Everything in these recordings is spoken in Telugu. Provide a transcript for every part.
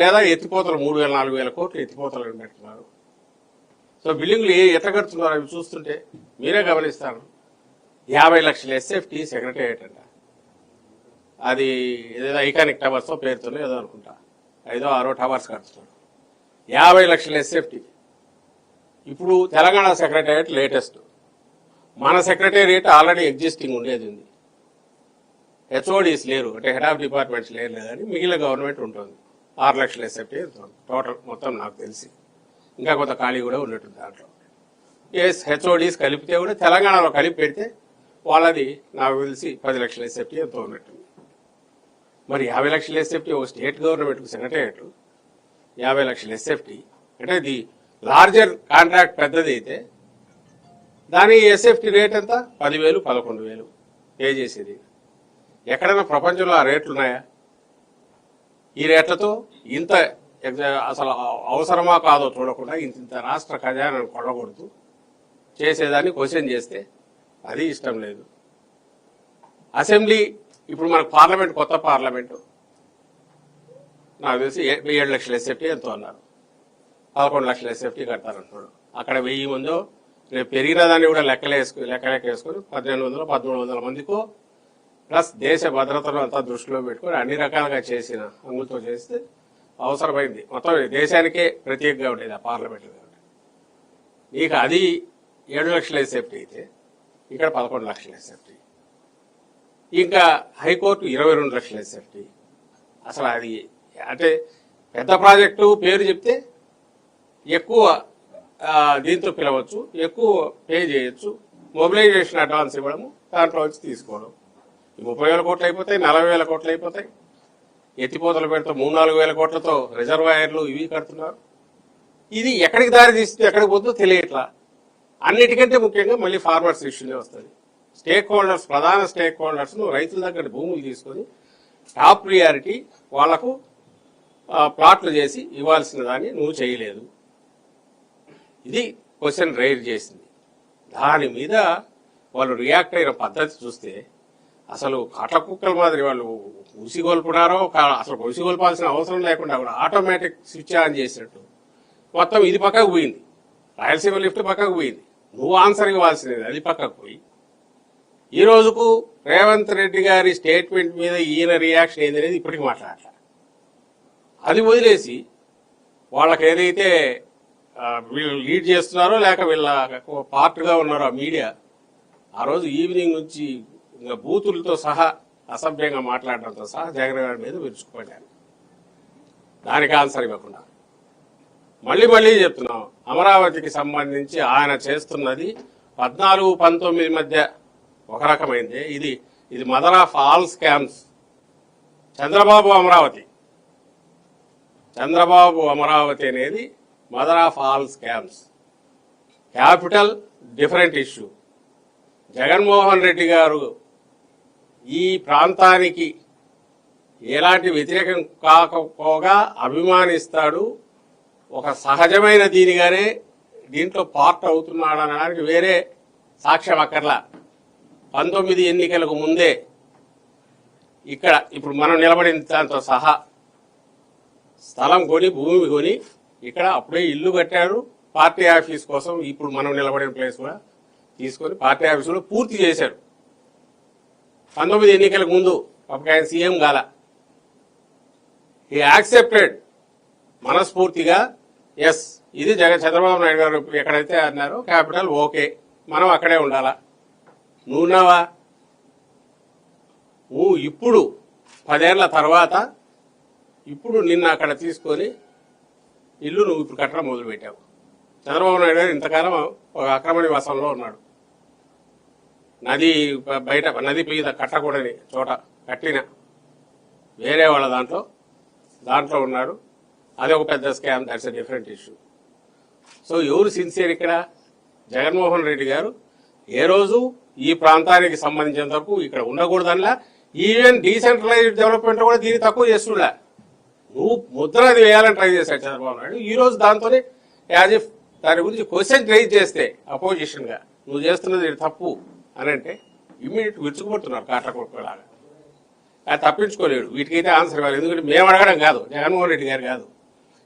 లేదా ఎత్తిపోతలు 3,000-4,000 కోట్లు ఎత్తిపోతలు పెడుతున్నారు. సో బిల్డింగ్లు ఎట్లా కడుతున్నారు అవి చూస్తుంటే మీరే గమనిస్తారు. 50 లక్షల ఎస్ఎఫ్టీ సెక్రటేరియట్ అంట, అది ఏదో ఐకానిక్ టవర్స్ పేరుతోనే ఏదో అనుకుంటా 5-6 టవర్స్ కడుతున్నాడు. 50 లక్షల ఎస్ఎఫ్టీ. ఇప్పుడు తెలంగాణ సెక్రటేరియట్ లేటెస్ట్, మన సెక్రటేరియట్ ఆల్రెడీ ఎగ్జిస్టింగ్ ఉండేది ఉంది. హెచ్ఓడీస్ లేరు, అంటే హెడ్ ఆఫ్ డిపార్ట్మెంట్స్ లేరు కానీ మిగిలిన గవర్నమెంట్ ఉంటుంది. 6 లక్షల ఎస్ఎఫ్టీ టోటల్ మొత్తం నాకు తెలిసి, ఇంకా కొంత ఖాళీ కూడా ఉన్నట్టుంది దాంట్లో. హెచ్ఓడీస్ కలిపితే కూడా తెలంగాణలో కలిపి పెడితే వాళ్ళది నాకు తెలిసి 10 లక్షల ఎస్ఎఫ్టీ ఎంతో ఉన్నట్టుంది. మరి 50 లక్షల ఎస్ఎఫ్టీ ఒక స్టేట్ గవర్నమెంట్కు సెక్రటేరియట్ 50 లక్షల ఎస్ఎఫ్టీ అంటే ఇది లార్జర్ కాంట్రాక్ట్ పెద్దది అయితే దాని ఎస్ఎఫ్టీ రేట్ ఎంత? 10,000-11,000 పే చేసేది. ఎక్కడైనా ప్రపంచంలో ఆ రేట్లు ఉన్నాయా? ఈ రేట్లతో ఇంత అసలు అవసరమా కాదో చూడకుండా ఇంత రాష్ట్ర ఖజానాను కొడగొడుతూ చేసేదాన్ని క్వశ్చన్ చేస్తే అది ఇష్టం లేదు. అసెంబ్లీ ఇప్పుడు మనకు పార్లమెంట్, కొత్త పార్లమెంటు నాకు తెలిసి 7 లక్షల ఎస్ఎఫ్టీ ఎంతో అన్నారు. 11 లక్షల ఎస్ఎఫ్టీ కడతారంటున్నాడు. అక్కడ 1000 మందో రేపు పెరిగిన దాన్ని కూడా లెక్కలేసుకుని 1,800-1,300 మందికో ప్లస్ దేశ భద్రతను అంతా దృష్టిలో పెట్టుకొని అన్ని రకాలుగా చేసిన అంగులతో చేస్తే అవసరమైంది. మొత్తం దేశానికే ప్రత్యేకంగా ఉండేది ఆ పార్లమెంట్. నీకు అది 7 లక్షల ఎస్ఎఫ్టీ అయితే ఇక్కడ 11 లక్షల ఎస్ఎఫ్టీ, ఇంకా హైకోర్టు 22 లక్షల ఎస్ఎఫ్టీ. అసలు అది అంటే పెద్ద ప్రాజెక్టు పేరు చెప్తే ఎక్కువ దీంతో పిలవచ్చు, ఎక్కువ పే చేయొచ్చు, మొబిలైజేషన్ అడ్వాన్స్ ఇవ్వడము, దాంట్లో వచ్చి తీసుకోవడం. 30,000 కోట్లు అయిపోతాయి, 40,000 కోట్లు అయిపోతాయి. ఎత్తిపోతలు పెడితే 3-4 కోట్లతో రిజర్వాయర్లు ఇవి కడుతున్నారు. ఇది ఎక్కడికి దారి తీస్తుంది, ఎక్కడికి పోతుందో తెలియట్లా. అన్నిటికంటే ముఖ్యంగా మళ్ళీ ఫార్మర్స్ ఇష్యూనే వస్తుంది. స్టేక్ హోల్డర్స్, ప్రధాన స్టేక్ హోల్డర్స్ రైతుల దగ్గర భూములు తీసుకొని టాప్ ప్రియారిటీ వాళ్లకు ప్లాట్లు చేసి ఇవ్వాల్సిన దాన్ని నువ్వు చేయలేదు. ఇది క్వశ్చన్ రైజ్ చేసింది. దాని మీద వాళ్ళు రియాక్ట్ అయిన పద్ధతి చూస్తే అసలు కట్ల కుక్కల మాదిరి వాళ్ళు ఉసిగొల్పున్నారో, అసలు ఉసిగొల్పాల్సిన అవసరం లేకుండా కూడా ఆటోమేటిక్ స్విచ్ ఆన్ చేసినట్టు మొత్తం ఇది పక్కకు పోయింది. రాయలసీమ లిఫ్ట్ పక్కకు పోయింది, నువ్వు ఆన్సర్ ఇవ్వాల్సినది అది పక్కకు పోయి. ఈ రోజుకు రేవంత్ రెడ్డి గారి స్టేట్మెంట్ మీద ఈయన రియాక్షన్ ఏంది అనేది ఇప్పటికి మాట్లాడాలి. అది వదిలేసి వాళ్ళకి ఏదైతే వీళ్ళు లీడ్ చేస్తున్నారో లేక వీళ్ళ పార్ట్గా ఉన్నారో ఆ మీడియా, ఆ రోజు ఈవినింగ్ నుంచి ఇంకా బూతులతో సహా అసభ్యంగా మాట్లాడడంతో సహా జగన్ గారి మీద విరుచుకుపడ్డారు. దానికి ఆన్సర్ ఇవ్వకుండా మళ్ళీ చెప్తున్నాం, అమరావతికి సంబంధించి ఆయన చేస్తున్నది 14-19 మధ్య ఒక రకమైంది. ఇది mother of all scams. Chandrababu Amaravati అనేది mother of all scams. Capital different issue. Jaganmohan Reddy garu ఈ ప్రాంతానికి ఎలాంటి వ్యతిరేకం కాకపోగా అభిమానిస్తాడు, ఒక సహజమైన దీనిగానే దీంట్లో పార్ట్ అవుతున్నాడు అనడానికి వేరే సాక్ష్యం అక్కర్లా. 19 ఎన్నికలకు ముందే ఇక్కడ ఇప్పుడు మనం నిలబడిన దాంతో సహా స్థలం కొని, భూమి కొని ఇక్కడ అప్పుడే ఇల్లు కట్టాడు పార్టీ ఆఫీస్ కోసం. ఇప్పుడు మనం నిలబడిన ప్లేస్ కూడా తీసుకొని పార్టీ ఆఫీసులో పూర్తి చేశాడు. 19 ఎన్నికలకు ముందు ఒక ఆయన సీఎం గాల, ఈ యాక్సెప్టెడ్ మనస్ఫూర్తిగా, ఎస్ ఇది చంద్రబాబు నాయుడు గారు ఎక్కడైతే అన్నారో క్యాపిటల్ ఓకే, మనం అక్కడే ఉండాలా. నువ్వున్నావా? నువ్వు ఇప్పుడు 10 ఏళ్ల తర్వాత ఇప్పుడు నిన్న అక్కడ తీసుకొని ఇల్లు నువ్వు ఇప్పుడు కట్టడం మొదలుపెట్టావు. చంద్రబాబు నాయుడు గారు ఇంతకాలం ఒక అక్రమ నివాసంలో ఉన్నాడు. నది బయట, నది మీద కట్టకూడని చోట కట్టిన వేరే వాళ్ళ దాంట్లో ఉన్నాడు. అదే ఒక పెద్ద scam. That's a different issue. So ఎవరు సిన్సియర్ ఇక్కడ? జగన్మోహన్ రెడ్డి గారు ఏ రోజు ఈ ప్రాంతానికి సంబంధించినంత వరకు ఇక్కడ ఉండకూడదనిలా, ఈవెన్ డీసెంట్రలైజ్డ్ డెవలప్మెంట్ కూడా దీన్ని తక్కువ చేస్తున్నా. నువ్వు ముద్ర అది వేయాలని ట్రై చేశాడు చంద్రబాబు నాయుడు. ఈ రోజు దాంతోనే యాజ్ ఇఫ్ దాని గురించి క్వశ్చన్ రైజ్ చేస్తే అపోజిషన్ గా నువ్వు చేస్తున్నది తప్పు అని అంటే ఇమ్మీడియట్ విరుచుకుపడుతున్నారు కాట్ల కొట్టుకోలాగా. అది తప్పించుకోలేడు. వీటికైతే ఆన్సర్ ఇవ్వాలి. ఎందుకంటే మేము అడగడం కాదు, జగన్మోహన్ రెడ్డి గారు కాదు.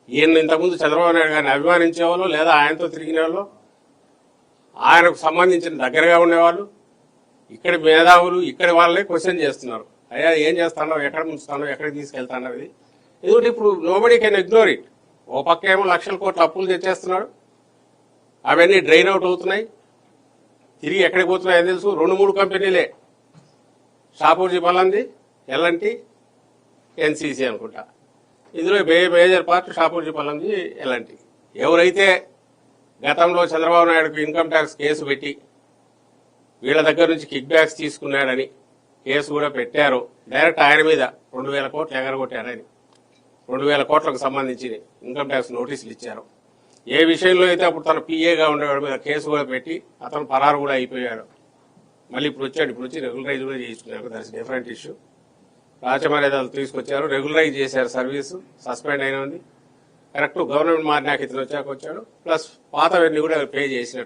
ఈయన ఇంతకుముందు చంద్రబాబు నాయుడు గారిని అభిమానించే వాళ్ళు, లేదా ఆయనతో తిరిగిన వాళ్ళు, ఆయనకు సంబంధించిన దగ్గరగా ఉండేవాళ్ళు, ఇక్కడి మేధావులు, ఇక్కడి వాళ్ళే క్వశ్చన్ చేస్తున్నారు. అయ్యా ఏం చేస్తాడో, ఎక్కడ ముంచుతాడో, ఎక్కడికి తీసుకెళ్తాడో ఇది. ఎందుకంటే ఇప్పుడు నోబడీ కెన్ ఇగ్నోర్ ఇట్. ఓ పక్క ఏమో లక్షల కోట్ల అప్పులు తెచ్చేస్తున్నాడు, అవన్నీ డ్రైన్ అవుట్ అవుతున్నాయి. తిరిగి ఎక్కడికి పోతున్నాయని తెలుసు. 2-3 కంపెనీలే, షాపూర్జీ పల్లంది, ఎల్ఎన్టీ, ఎన్సీసీ అనుకుంటా. ఇందులో మేజర్ పార్ట్ షాపూర్జీ పల్లంది, ఎల్ఎన్టీ. ఎవరైతే గతంలో చంద్రబాబు నాయుడుకు ఇన్కమ్ ట్యాక్స్ కేసు పెట్టి వీళ్ళ దగ్గర నుంచి కిక్ బ్యాక్స్ తీసుకున్నాడని కేసు కూడా పెట్టారో, డైరెక్ట్ ఆయన మీద 2,000 కోట్లు ఎగరగొట్టారని 2,000 కోట్లకు సంబంధించి ఇన్కమ్ ట్యాక్స్ నోటీసులు ఇచ్చారు. ఏ విషయంలో అయితే అప్పుడు తన పిఏగా ఉండేవాడి మీద కేసు కూడా పెట్టి అతను పరారు కూడా అయిపోయాడు. మళ్ళీ ఇప్పుడు వచ్చాడు. ఇప్పుడు వచ్చి రెగ్యులరైజ్ కూడా చేయించుకున్నాడు. That's different issue. రాచమర్యాదలు తీసుకొచ్చారు, రెగ్యులరైజ్ చేశారు సర్వీసు. సస్పెండ్ అయిన ఉంది కరెక్ట్. గవర్నమెంట్ మారినాక ఇతను వచ్చాక వచ్చాడు. ప్లస్ పాతవన్నీ కూడా పే చేసినట్టు.